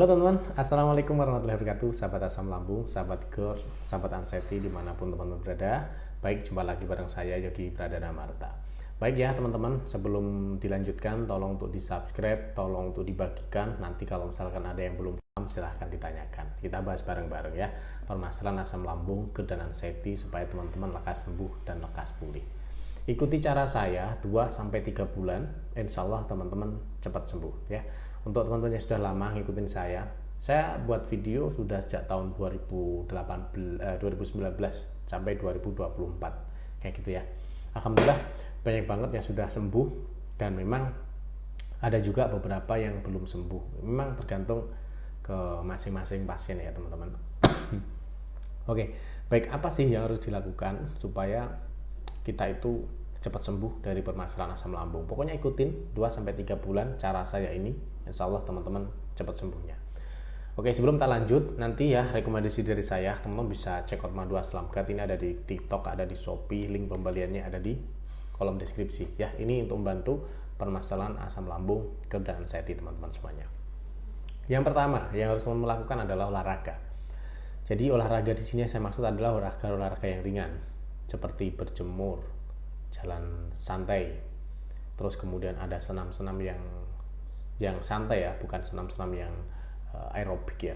Halo teman-teman, Assalamualaikum warahmatullahi wabarakatuh. Sahabat asam lambung, sahabat GER, sahabat anxiety dimanapun teman-teman berada. Baik, jumpa lagi bareng saya Yogi Pradana Marta. Baik ya teman-teman, sebelum dilanjutkan tolong untuk di subscribe, tolong untuk dibagikan. Nanti kalau misalkan ada yang belum paham silahkan ditanyakan. Kita bahas bareng-bareng ya permasalahan asam lambung, GER dan anxiety supaya teman-teman lekas sembuh dan lekas pulih. Ikuti cara saya 2-3 bulan, insya Allah teman-teman cepat sembuh ya. Untuk teman-teman yang sudah lama ngikutin saya buat video sudah sejak tahun 2019 sampai 2024 kayak gitu ya. Alhamdulillah banyak banget yang sudah sembuh, dan memang ada juga beberapa yang belum sembuh. Memang tergantung ke masing-masing pasien ya teman-teman. Oke, baik, apa sih yang harus dilakukan supaya kita itu cepat sembuh dari permasalahan asam lambung? Pokoknya ikutin 2-3 bulan cara saya ini, insya Allah teman-teman cepat sembuhnya. Oke, sebelum kita lanjut, nanti ya rekomendasi dari saya, teman-teman bisa cek out Madu Aslamgat. Ini ada di TikTok, ada di Shopee, link pembeliannya ada di kolom deskripsi ya. Ini untuk membantu permasalahan asam lambung, GER dan anxiety teman-teman semuanya. Yang pertama yang harus teman melakukan adalah olahraga. Jadi olahraga di sini saya maksud adalah olahraga yang ringan, seperti berjemur, jalan santai, terus kemudian ada senam-senam yang santai ya, bukan senam-senam yang aerobik ya.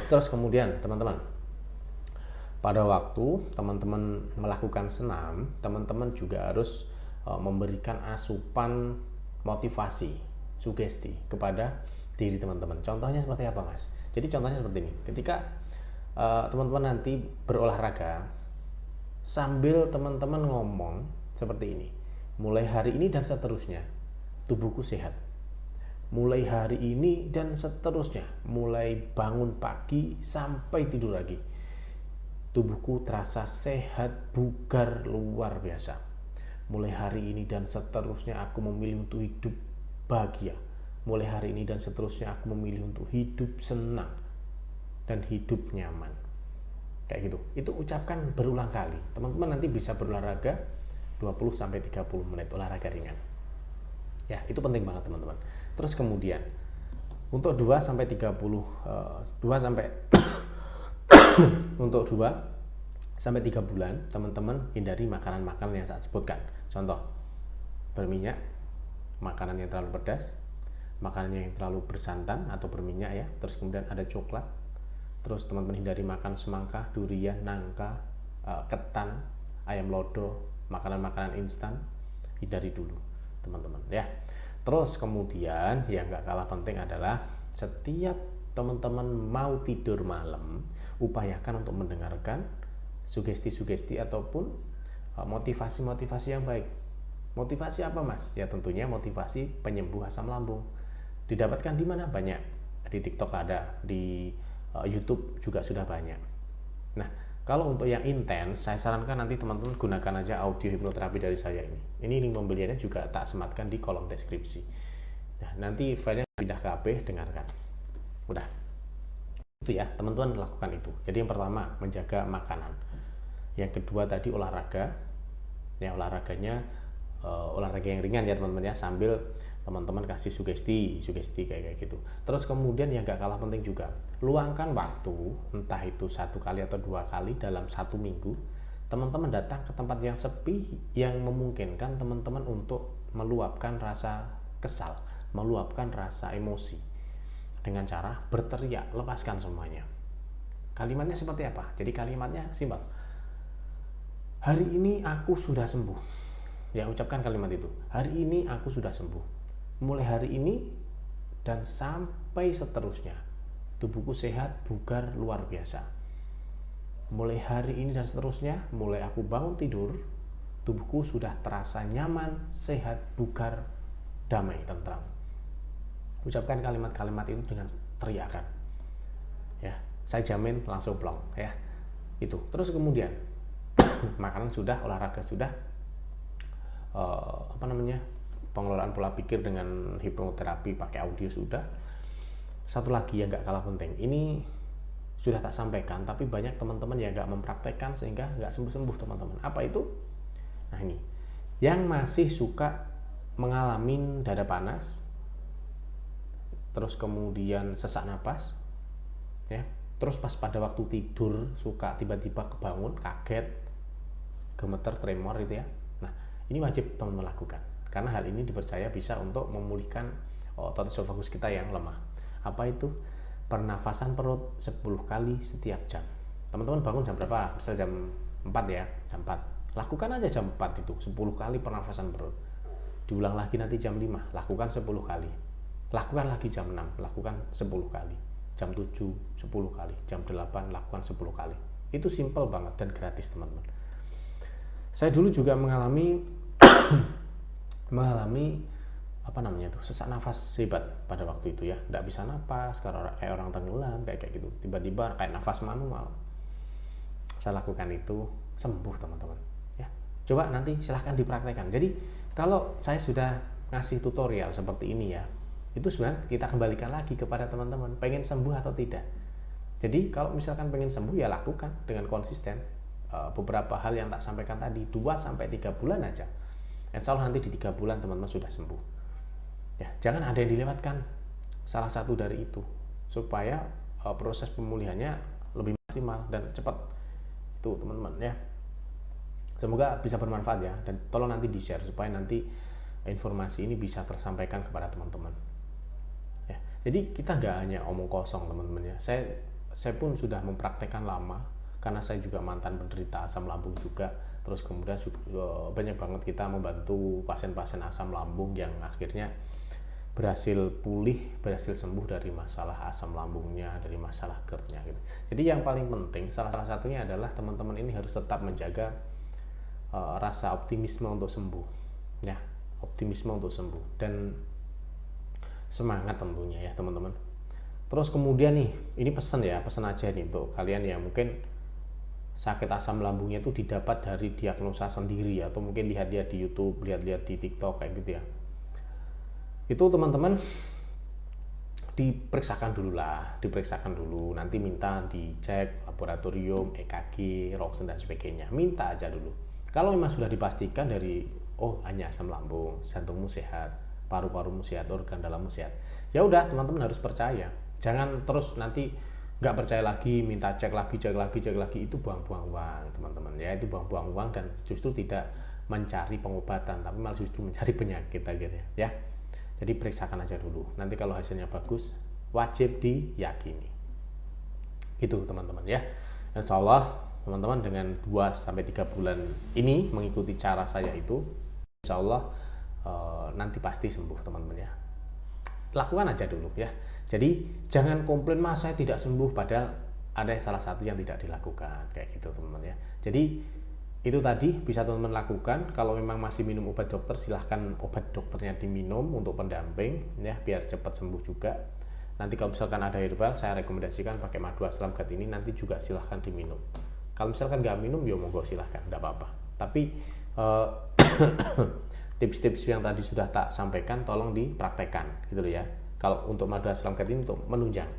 Terus kemudian teman-teman, pada waktu teman-teman melakukan senam, teman-teman juga harus memberikan asupan motivasi, sugesti kepada diri teman-teman. Contohnya seperti apa, Mas? Jadi contohnya seperti ini. Ketika teman-teman nanti berolahraga, sambil teman-teman ngomong seperti ini, mulai hari ini dan seterusnya tubuhku sehat. Mulai hari ini dan seterusnya, mulai bangun pagi sampai tidur lagi, tubuhku terasa sehat, bugar, luar biasa. Mulai hari ini dan seterusnya aku memilih untuk hidup bahagia. Mulai hari ini dan seterusnya aku memilih untuk hidup senang dan hidup nyaman. Kayak gitu. Itu ucapkan berulang kali. Teman-teman nanti bisa berolahraga 20-30 menit olahraga ringan. Ya, itu penting banget teman-teman. Terus kemudian untuk 2-3 bulan teman-teman hindari makanan-makanan yang saya sebutkan. Contoh, berminyak, makanan yang terlalu pedas, makanan yang terlalu bersantan atau berminyak ya. Terus kemudian ada coklat. Terus teman-teman hindari makan semangka, durian, nangka, ketan, ayam lodo, makanan-makanan instan, hindari dulu teman-teman ya. Terus kemudian yang gak kalah penting adalah setiap teman-teman mau tidur malam, upayakan untuk mendengarkan sugesti-sugesti ataupun motivasi-motivasi yang baik. Motivasi apa, Mas? Ya tentunya motivasi penyembuh asam lambung. Didapatkan di mana? Banyak. Di TikTok ada, di YouTube juga sudah banyak. Nah, kalau untuk yang intens, saya sarankan nanti teman-teman gunakan aja audio hipnoterapi dari saya ini. Ini link pembeliannya juga tak sematkan di kolom deskripsi. Nah, nanti filenya pindah ke HP, dengarkan. Udah. Itu ya, teman-teman lakukan itu. Jadi yang pertama, menjaga makanan. Yang kedua tadi olahraga. Ya, olahraganya olahraga yang ringan ya teman-teman ya, sambil teman-teman kasih sugesti kayak gitu. Terus kemudian yang gak kalah penting juga, luangkan waktu, entah itu 1 kali atau 2 kali dalam 1 minggu, teman-teman datang ke tempat yang sepi yang memungkinkan teman-teman untuk meluapkan rasa kesal, meluapkan rasa emosi dengan cara berteriak, lepaskan semuanya. Kalimatnya seperti apa? Jadi kalimatnya simpel. Hari ini aku sudah sembuh. Ya, ucapkan kalimat itu. Hari ini aku sudah sembuh. Mulai hari ini dan sampai seterusnya, tubuhku sehat, bugar, luar biasa. Mulai hari ini dan seterusnya, mulai aku bangun tidur, tubuhku sudah terasa nyaman, sehat, bugar, damai, tentram. Ucapkan kalimat-kalimat itu dengan teriakan. Ya, saya jamin langsung plong ya. Itu. Terus kemudian makanan sudah, olahraga sudah, pengelolaan pola pikir dengan hipnoterapi pakai audio sudah. Satu lagi yang gak kalah penting, ini sudah tak sampaikan tapi banyak teman-teman yang gak mempraktekkan sehingga gak sembuh-sembuh teman-teman. Apa itu? Nah ini, yang masih suka mengalami dada panas, terus kemudian sesak napas, ya. Terus pas pada waktu tidur suka tiba-tiba kebangun, kaget, gemeter, tremor itu ya. Nah, ini wajib teman-teman lakukan karena hal ini dipercaya bisa untuk memulihkan otot esofagus kita yang lemah. Apa itu? Pernafasan perut 10 kali setiap jam. Teman-teman bangun jam berapa? Misal jam 4 ya, jam 4. Lakukan aja jam 4 itu 10 kali pernafasan perut. Diulang lagi nanti jam 5, lakukan 10 kali. Lakukan lagi jam 6, lakukan 10 kali. Jam 7, 10 kali. Jam 8, lakukan 10 kali. Itu simple banget dan gratis, teman-teman. Saya dulu juga mengalami sesak nafas hebat pada waktu itu ya. Nggak bisa nafas, kayak orang tenggelam, kayak gitu. Tiba-tiba kayak nafas manual. Saya lakukan itu, sembuh, teman-teman. Ya. Coba nanti silahkan dipraktekkan. Jadi, kalau saya sudah ngasih tutorial seperti ini ya, itu sebenarnya kita kembalikan lagi kepada teman-teman, pengen sembuh atau tidak. Jadi kalau misalkan pengen sembuh ya lakukan dengan konsisten. Beberapa hal yang tak sampaikan tadi, 2-3 bulan aja, insya Allah nanti di 3 bulan teman-teman sudah sembuh ya. Jangan ada yang dilewatkan salah satu dari itu, supaya proses pemulihannya lebih maksimal dan cepat itu, teman-teman ya. Semoga bisa bermanfaat ya, dan tolong nanti di-share supaya nanti informasi ini bisa tersampaikan kepada teman-teman. Jadi kita nggak hanya omong kosong, teman-teman ya. Saya pun sudah mempraktekkan lama karena saya juga mantan penderita asam lambung juga. Terus kemudian banyak banget kita membantu pasien-pasien asam lambung yang akhirnya berhasil pulih, berhasil sembuh dari masalah asam lambungnya, dari masalah GERD-nya gitu. Jadi yang paling penting salah satunya adalah teman-teman ini harus tetap menjaga rasa optimisme untuk sembuh, ya, optimisme untuk sembuh dan semangat tentunya ya, teman-teman. Terus kemudian nih, ini pesan aja nih untuk kalian yang mungkin sakit asam lambungnya itu didapat dari diagnosa sendiri atau mungkin lihat-lihat di YouTube, lihat-lihat di TikTok kayak gitu ya. Itu teman-teman diperiksakan dulu, nanti minta dicek laboratorium, EKG, Ronsen dan sebagainya. Minta aja dulu. Kalau memang sudah dipastikan dari hanya asam lambung, jantungmu sehat, paru-parumu sehat, organ dalammu sehat, ya udah teman-teman harus percaya. Jangan terus nanti nggak percaya lagi, minta cek lagi, itu buang-buang uang, teman-teman ya. Itu buang-buang uang dan justru tidak mencari pengobatan, tapi malah justru mencari penyakit akhirnya ya. Jadi periksakan aja dulu, nanti kalau hasilnya bagus wajib diyakini gitu, teman-teman ya. Insya Allah teman-teman dengan 2-3 bulan ini mengikuti cara saya itu, insya Allah nanti pasti sembuh, teman-teman ya. Lakukan aja dulu ya. Jadi jangan komplain, mas saya tidak sembuh, padahal ada salah satu yang tidak dilakukan kayak gitu, teman-teman ya. Jadi itu tadi bisa teman-teman lakukan. Kalau memang masih minum obat dokter, silahkan obat dokternya diminum untuk pendamping ya, biar cepat sembuh juga. Nanti kalau misalkan ada herbal, saya rekomendasikan pakai madu asam GERD ini, nanti juga silahkan diminum. Kalau misalkan nggak minum ya monggo silahkan, nggak apa-apa. Tapi tips-tips yang tadi sudah tak sampaikan tolong dipraktekkan gitu loh ya. Kalau untuk madu asam GERD ini untuk menunjang,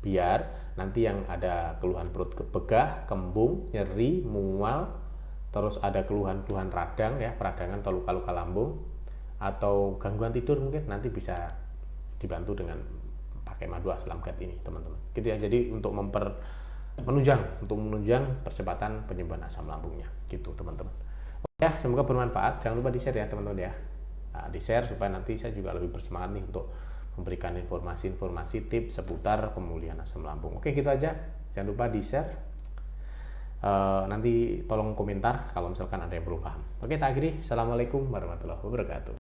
biar nanti yang ada keluhan perut begah, kembung, nyeri, mual, terus ada keluhan-keluhan radang ya, peradangan atau luka-luka lambung atau gangguan tidur mungkin nanti bisa dibantu dengan pakai madu asam GERD ini, teman-teman. Gitu ya. Jadi untuk menunjang percepatan penyembuhan asam lambungnya gitu, teman-teman. Ya, semoga bermanfaat. Jangan lupa di-share ya, teman-teman ya. Nah, di-share supaya nanti saya juga lebih bersemangat nih untuk memberikan informasi-informasi tips seputar pemulihan asam lambung. Oke, gitu aja. Jangan lupa di-share. Nanti tolong komentar kalau misalkan ada yang belum paham. Oke, tak akhiri. Assalamualaikum warahmatullahi wabarakatuh.